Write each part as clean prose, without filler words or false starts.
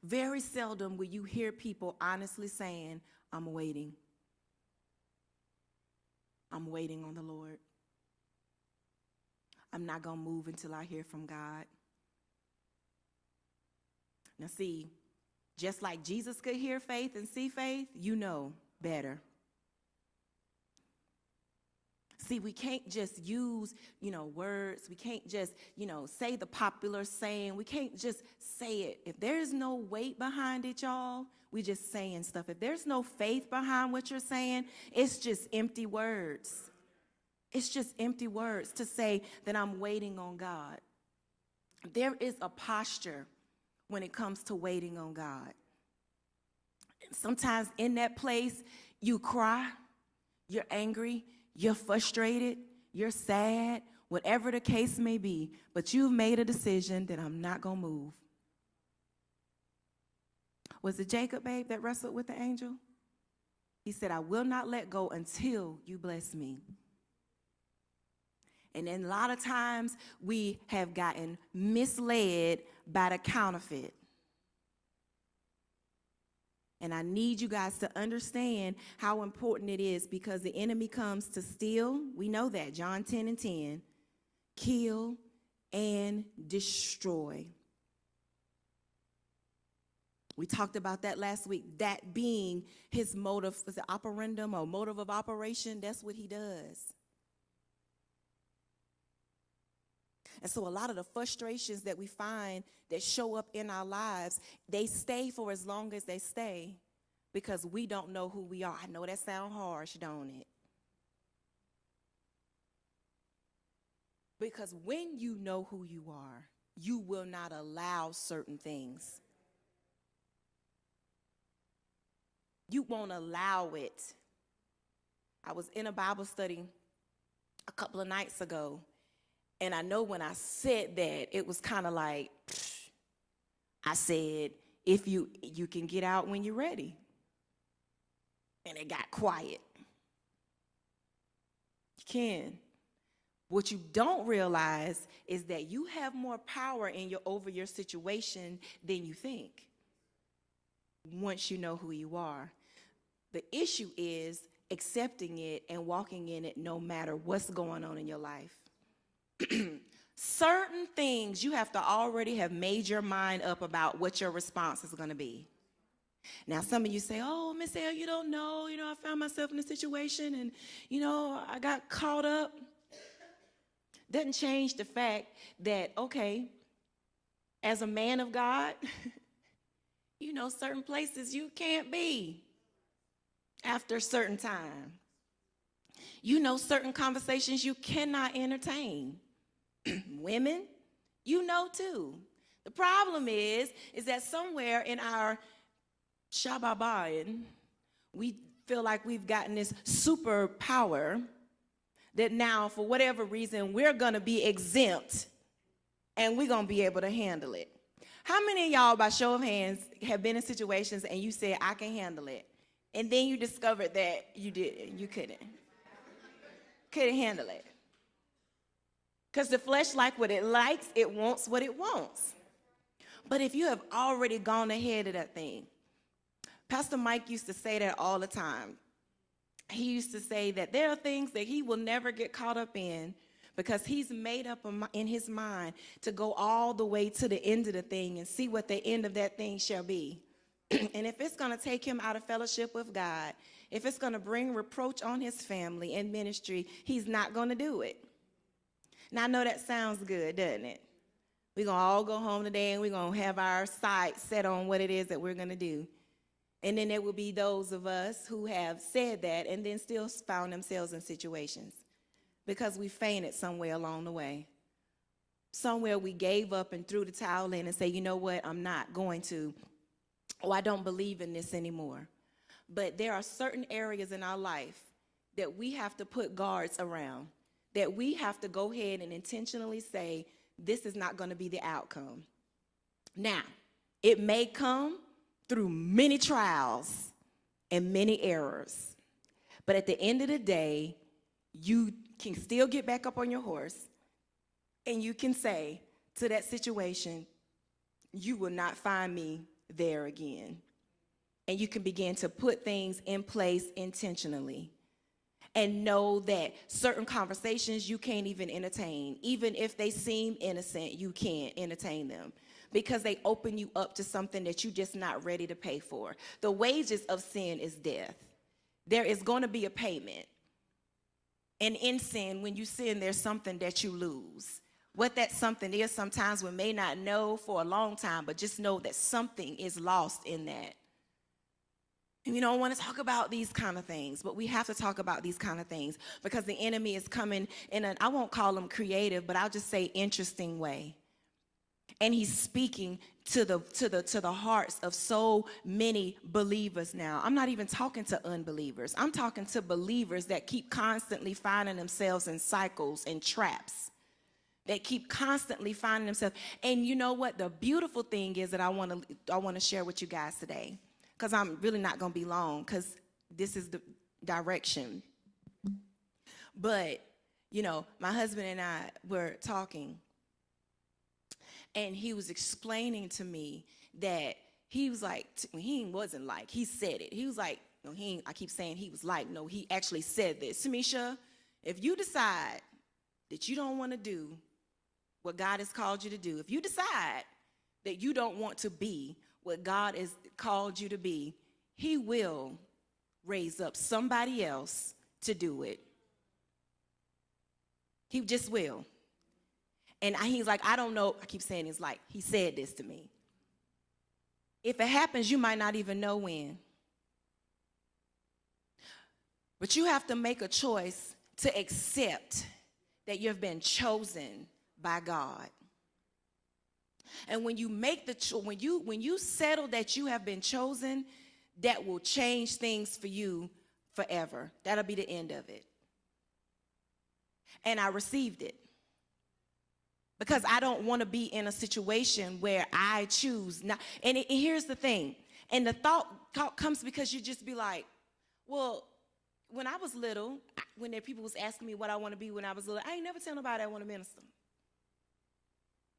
Very seldom will you hear people honestly saying, I'm waiting. I'm waiting on the Lord. I'm not going to move until I hear from God. Now see, just like Jesus could hear faith and see faith, you know better. See, we can't just use, words. We can't just, say the popular saying. We can't just say it. If there's no weight behind it, y'all, we just saying stuff. If there's no faith behind what you're saying, it's just empty words. It's just empty words to say that I'm waiting on God. There is a posture when it comes to waiting on God. Sometimes in that place, you cry, you're angry, you're frustrated, you're sad, whatever the case may be, but you've made a decision that I'm not going to move. Was it Jacob, babe, that wrestled with the angel? He said, I will not let go until you bless me. And then a lot of times we have gotten misled by the counterfeit. And I need you guys to understand how important it is, because the enemy comes to steal. We know that, John 10:10, kill and destroy. We talked about that last week, that being his motive, was it operandum or motive of operation? That's what he does. And so a lot of the frustrations that we find that show up in our lives, they stay for as long as they stay because we don't know who we are. I know that sounds harsh, don't it? Because when you know who you are, you will not allow certain things. You won't allow it. I was in a Bible study a couple of nights ago, and I know when I said that, it was kind of like, I said, if you can get out when you're ready. And it got quiet. You can. What you don't realize is that you have more power over your situation than you think once you know who you are. The issue is accepting it and walking in it no matter what's going on in your life. Certain things you have to already have made your mind up about what your response is going to be. Now, some of you say, oh, Miss L, you don't know. I found myself in a situation and, I got caught up. Doesn't change the fact that, okay, as a man of God, certain places you can't be after a certain time. Certain conversations you cannot entertain. Women, too. The problem is that somewhere in our shababayan, we feel like we've gotten this superpower that now, for whatever reason, we're going to be exempt and we're going to be able to handle it. How many of y'all, by show of hands, have been in situations and you said, I can handle it, and then you discovered that you couldn't handle it? Because the flesh likes what it likes, it wants what it wants. But if you have already gone ahead of that thing, Pastor Mike used to say that all the time. He used to say that there are things that he will never get caught up in because he's made up in his mind to go all the way to the end of the thing and see what the end of that thing shall be. And if it's going to take him out of fellowship with God, if it's going to bring reproach on his family and ministry, he's not going to do it. Now, I know that sounds good, doesn't it? We're going to all go home today and we're going to have our sights set on what it is that we're going to do. And then there will be those of us who have said that and then still found themselves in situations because we fainted somewhere along the way. Somewhere we gave up and threw the towel in and say, you know what, I'm not going to. Oh, I don't believe in this anymore. But there are certain areas in our life that we have to put guards around, that we have to go ahead and intentionally say, this is not going to be the outcome. Now, it may come through many trials and many errors. But at the end of the day, you can still get back up on your horse and you can say to that situation, you will not find me there again. And you can begin to put things in place intentionally. And know that certain conversations you can't even entertain. Even if they seem innocent, you can't entertain them because they open you up to something that you're just not ready to pay for. The wages of sin is death. There is going to be a payment. And in sin, when you sin, there's something that you lose. What that something is, sometimes we may not know for a long time, but just know that something is lost in that. And we don't want to talk about these kind of things, but we have to talk about these kind of things because the enemy is coming in an, I won't call him creative, but I'll just say interesting way. And he's speaking to the hearts of so many believers now. I'm not even talking to unbelievers. I'm talking to believers that keep constantly finding themselves in cycles and traps. They keep constantly finding themselves. And you know what? The beautiful thing is that I want to share with you guys today. Because I'm really not going to be long because this is the direction. But, you know, my husband and I were talking. And he was explaining to me that he was like, he wasn't like, he said it. He was like, no, I keep saying he was like, no, he actually said this. Tamisha, if you decide that you don't want to do what God has called you to do, if you decide that you don't want to be what God has called you to be, he will raise up somebody else to do it. He just will. And he's like, I don't know. I keep saying it's like, he said this to me. If it happens, you might not even know when. But you have to make a choice to accept that you've been chosen by God. And when you make when you settle that you have been chosen, that will change things for you forever. That'll be the end of it. And I received it. Because I don't want to be in a situation where I choose not. And here's the thing. And the thought comes because you just be like, well, when I was little, when people was asking me what I want to be when I was little, I ain't never tell nobody I want to minister.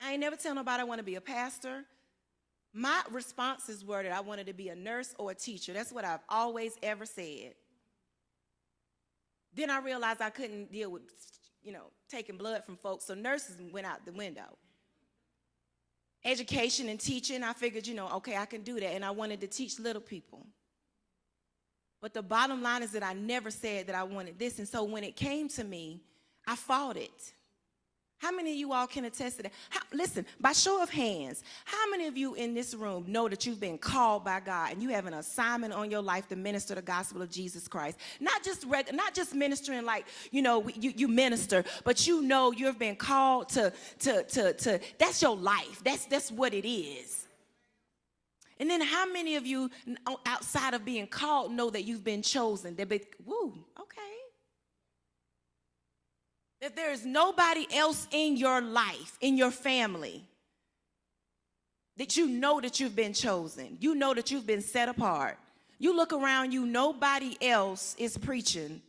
I ain't never tell nobody I want to be a pastor. My responses were that I wanted to be a nurse or a teacher. That's what I've always ever said. Then I realized I couldn't deal with, taking blood from folks, so nurses went out the window. Education and teaching, I figured, okay, I can do that, and I wanted to teach little people. But the bottom line is that I never said that I wanted this, and so when it came to me, I fought it. How many of you all can attest to that? Listen, by show of hands, how many of you in this room know that you've been called by God and you have an assignment on your life to minister the gospel of Jesus Christ? Not just ministering like, you minister, but you've been called to that's your life. That's what it is. And then how many of you outside of being called know that you've been chosen? Okay. That there is nobody else in your life, in your family, that that you've been chosen. You know that you've been set apart. You look around you, nobody else is preaching.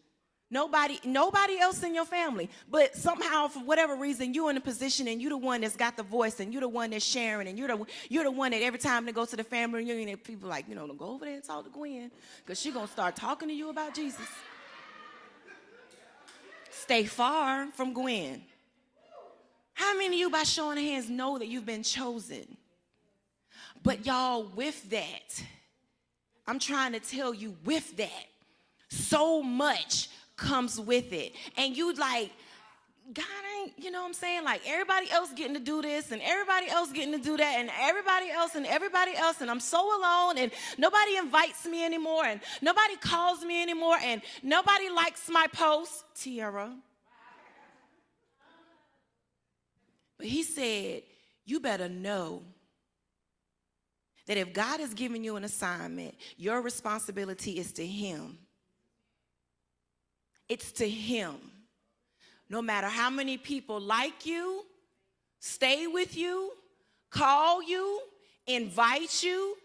Nobody else in your family. But somehow, for whatever reason, you're in a position and you're the one that's got the voice and you're the one that's sharing and you're the one that every time they go to the family reunion, people like, don't go over there and talk to Gwen because she's going to start talking to you about Jesus. Stay far from Gwen. How many of you, by showing of hands, know that you've been chosen? But y'all, with that, I'm trying to tell you, with that, so much comes with it. And you like, God ain't, you know what I'm saying? Like everybody else getting to do this and everybody else getting to do that and everybody else and I'm so alone and nobody invites me anymore and nobody calls me anymore and nobody likes my post. Tiara. But he said, you better know that if God has given you an assignment, your responsibility is to him. It's to him. No matter how many people like you, stay with you, call you, invite you,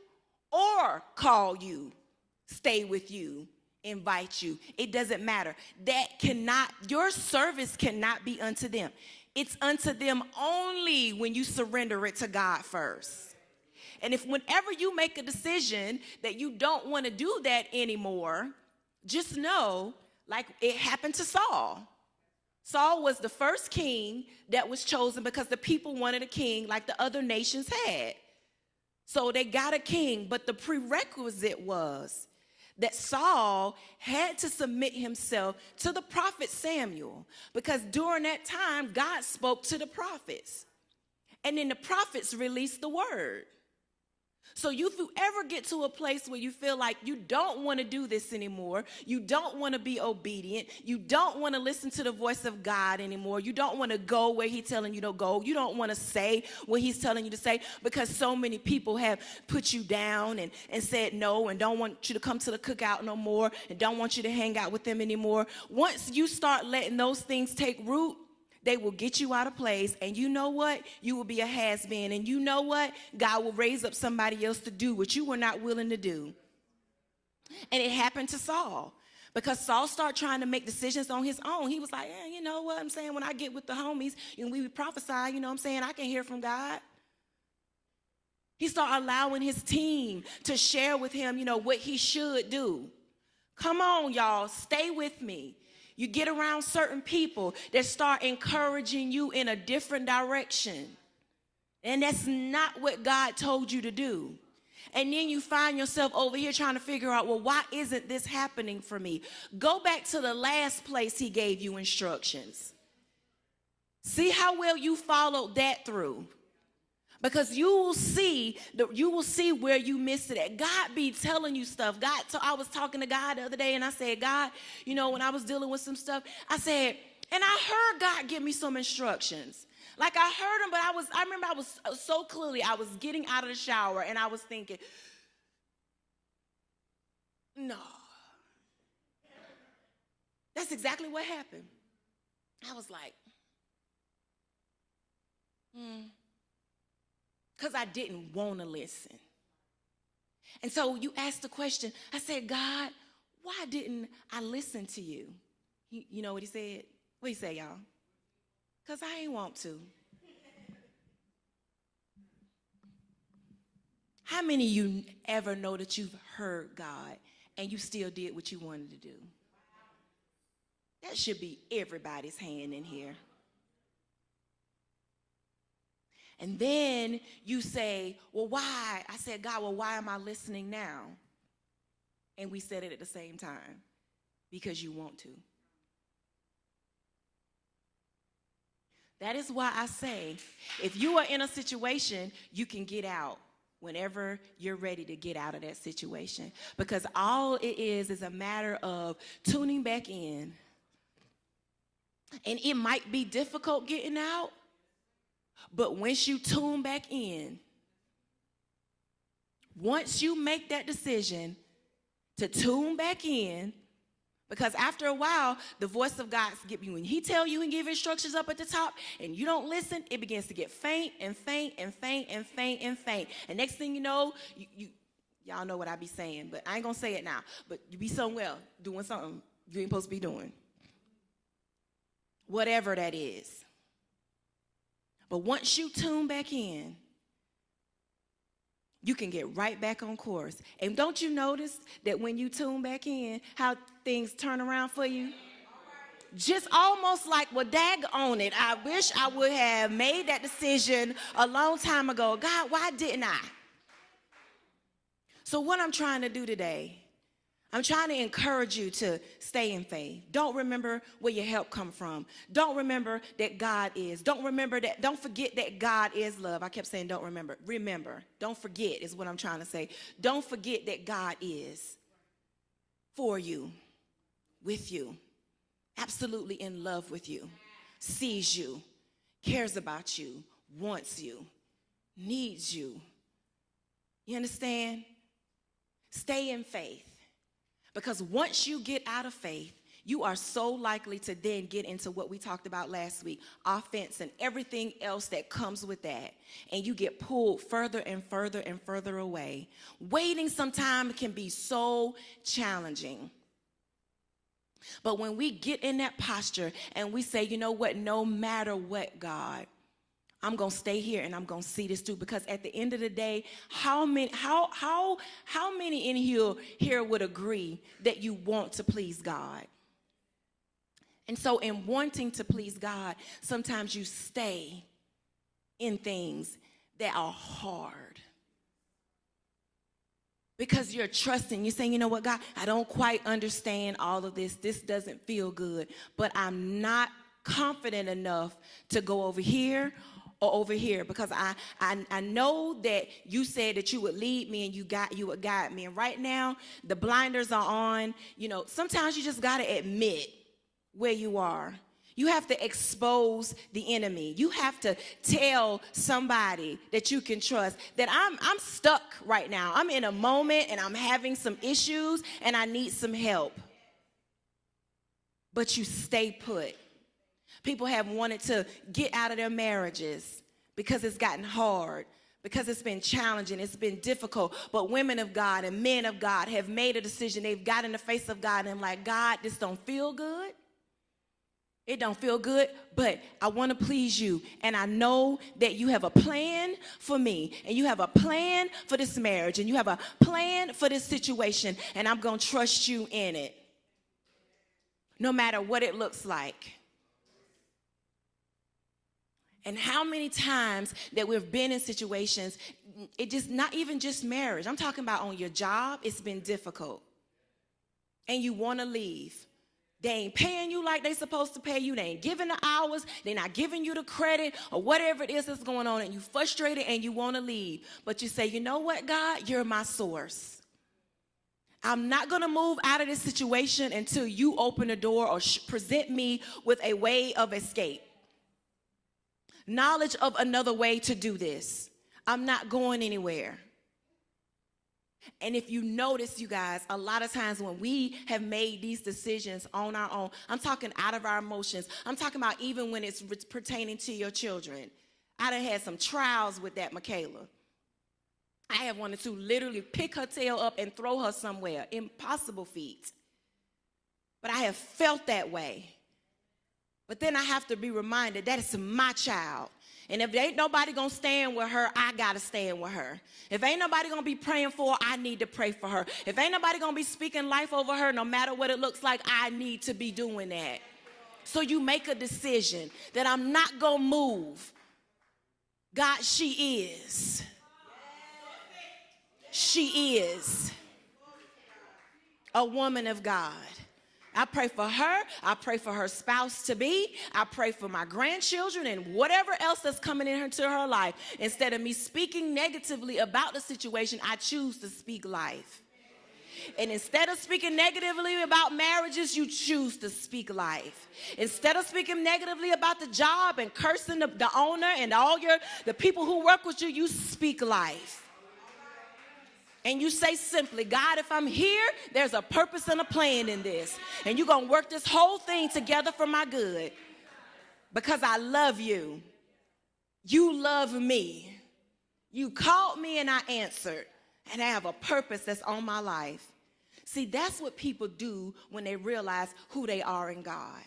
or call you, stay with you, invite you. It doesn't matter. Your service cannot be unto them. It's unto them only when you surrender it to God first. And if whenever you make a decision that you don't want to do that anymore, just know, like it happened to Saul. Saul was the first king that was chosen because the people wanted a king like the other nations had. So they got a king, but the prerequisite was that Saul had to submit himself to the prophet Samuel, because during that time, God spoke to the prophets. And then the prophets released the word. So if you ever get to a place where you feel like you don't want to do this anymore, you don't want to be obedient, you don't want to listen to the voice of God anymore, you don't want to go where he's telling you to go, you don't want to say what he's telling you to say, because so many people have put you down and said no and don't want you to come to the cookout no more and don't want you to hang out with them anymore. Once you start letting those things take root, they will get you out of place, and you know what? You will be a has-been, and you know what? God will raise up somebody else to do what you were not willing to do. And it happened to Saul, because Saul started trying to make decisions on his own. He was like, you know what I'm saying? When I get with the homies and we prophesy, you know what I'm saying? I can hear from God. He started allowing his team to share with him, you know, what he should do. Come on, y'all, stay with me. You get around certain people that start encouraging you in a different direction. And that's not what God told you to do. And then you find yourself over here trying to figure out, well, why isn't this happening for me? Go back to the last place he gave you instructions. See how well you followed that through. Because you will see where you missed it at. God be telling you stuff. I was talking to God the other day, and I said, God, you know, when I was dealing with some stuff, I said, and I heard God give me some instructions. Like I heard him, but I remember I was so clearly, I was getting out of the shower, and I was thinking, no. That's exactly what happened. I was like, because I didn't want to listen. And so you asked the question, I said, God, why didn't I listen to you? You know what he said? What he say, y'all? Because I ain't want to. How many of you ever know that you've heard God and you still did what you wanted to do? That should be everybody's hand in here. And then you say, well, why? I said, God, well, why am I listening now? And we said it at the same time. Because you want to. That is why I say, if you are in a situation, you can get out whenever you're ready to get out of that situation. Because all it is a matter of tuning back in. And it might be difficult getting out. But once you tune back in, once you make that decision to tune back in, because after a while, the voice of God, when he tell you and give instructions up at the top and you don't listen, it begins to get faint and faint and faint and faint and faint. And next thing you know, y'all know what I be saying, but I ain't going to say it now. But you be somewhere doing something you ain't supposed to be doing. Whatever that is. But once you tune back in, you can get right back on course. And don't you notice that when you tune back in, how things turn around for you? Just almost like, well, dag on it. I wish I would have made that decision a long time ago. God, why didn't I? So what I'm trying to do today, I'm trying to encourage you to stay in faith. Don't remember where your help come from. Don't remember that God is. Don't forget that God is love. I kept saying don't remember. Remember. Don't forget is what I'm trying to say. Don't forget that God is for you, with you, absolutely in love with you, sees you, cares about you, wants you, needs you. You understand? Stay in faith. Because once you get out of faith, you are so likely to then get into what we talked about last week, offense and everything else that comes with that. And you get pulled further and further and further away. Waiting sometimes can be so challenging. But when we get in that posture and we say, you know what, no matter what, God, I'm going to stay here and I'm going to see this through, because at the end of the day, how many in here would agree that you want to please God? And so in wanting to please God, sometimes you stay in things that are hard. Because you're trusting, you're saying, you know what, God, I don't quite understand all of this. This doesn't feel good, but I'm not confident enough to go over here or over here, because I know that you said that you would lead me and you would guide me. And right now, the blinders are on. You know, sometimes you just got to admit where you are. You have to expose the enemy. You have to tell somebody that you can trust that I'm stuck right now. I'm in a moment and I'm having some issues and I need some help. But you stay put. People have wanted to get out of their marriages because it's gotten hard, because it's been challenging, it's been difficult. But women of God and men of God have made a decision. They've got in the face of God and I'm like, God, this don't feel good. It don't feel good, but I want to please you. And I know that you have a plan for me, and you have a plan for this marriage, and you have a plan for this situation, and I'm going to trust you in it, no matter what it looks like. And how many times that we've been in situations, it just not even just marriage. I'm talking about on your job, it's been difficult, and you want to leave. They ain't paying you like they supposed to pay you. They ain't giving the hours. They're not giving you the credit or whatever it is that's going on, and you frustrated and you want to leave. But you say, you know what, God, you're my source. I'm not going to move out of this situation until you open the door or present me with a way of escape. Knowledge of another way to do this. I'm not going anywhere. And if you notice, you guys, a lot of times when we have made these decisions on our own, I'm talking out of our emotions. I'm talking about even when it's pertaining to your children. I done had some trials with that, Michaela. I have wanted to literally pick her tail up and throw her somewhere. Impossible feat. But I have felt that way. But then I have to be reminded that it's my child. And if there ain't nobody going to stand with her, I got to stand with her. If ain't nobody going to be praying for her, I need to pray for her. If ain't nobody going to be speaking life over her, no matter what it looks like, I need to be doing that. So you make a decision that I'm not going to move. God, she is. She is a woman of God. I pray for her. I pray for her spouse to be. I pray for my grandchildren and whatever else that's coming into her life. Instead of me speaking negatively about the situation, I choose to speak life. And instead of speaking negatively about marriages, you choose to speak life. Instead of speaking negatively about the job and cursing the owner and all the people who work with you, you speak life. And you say simply, God, if I'm here, there's a purpose and a plan in this. And you're going to work this whole thing together for my good. Because I love you. You love me. You called me and I answered. And I have a purpose that's on my life. See, that's what people do when they realize who they are in God.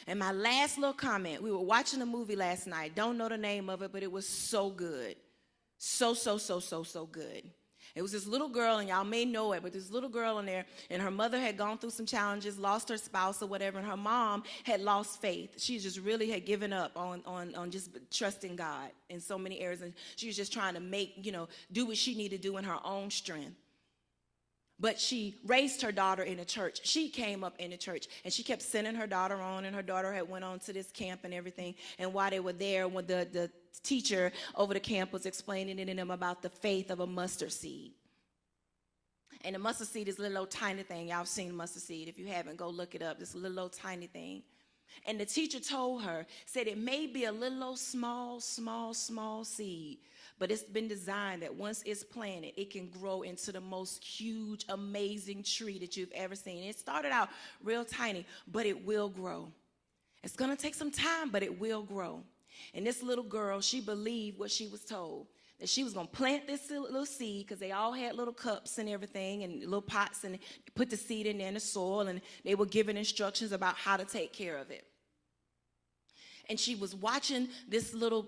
And my last little comment, we were watching a movie last night. Don't know the name of it, but it was so good. So good. It was this little girl, and y'all may know it, but this little girl in there, and her mother had gone through some challenges, lost her spouse or whatever, and her mom had lost faith. She just really had given up on just trusting God in so many areas, and she was just trying to do what she needed to do in her own strength. But she raised her daughter in a church. She came up in the church, and she kept sending her daughter on, and her daughter had went on to this camp and everything. And while they were there, when the teacher over the camp was explaining to them about the faith of a mustard seed. And the mustard seed is a little old tiny thing. Y'all have seen mustard seed. If you haven't, go look it up. This little old tiny thing. And the teacher told her, said it may be a little old small seed, but it's been designed that once it's planted, it can grow into the most huge, amazing tree that you've ever seen. It started out real tiny, but it will grow. It's going to take some time, but it will grow. And this little girl, she believed what she was told, that she was going to plant this little seed, because they all had little cups and everything and little pots, and put the seed in there in the soil, and they were given instructions about how to take care of it. And she was watching this little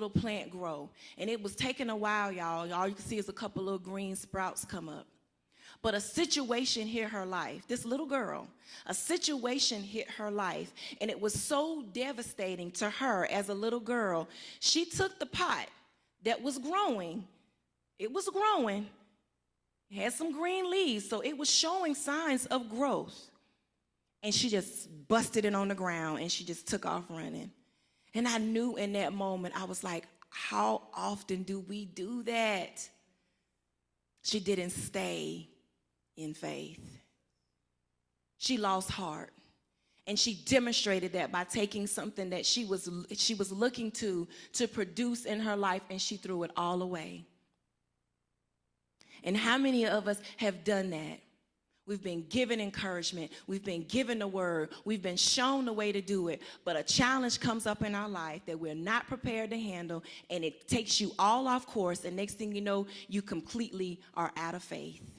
plant grow. And it was taking a while, y'all. All you can see is a couple little green sprouts come up. But a situation hit her life. This little girl, a situation hit her life. And it was so devastating to her as a little girl. She took the pot that was growing. It was growing. It had some green leaves, so it was showing signs of growth. And she just busted it on the ground, and she just took off running. And I knew in that moment, I was like, how often do we do that? She didn't stay in faith. She lost heart. And she demonstrated that by taking something that she was looking to produce in her life, and she threw it all away. And how many of us have done that? We've been given encouragement. We've been given the word. We've been shown the way to do it. But a challenge comes up in our life that we're not prepared to handle, and it takes you all off course. And next thing you know, you completely are out of faith.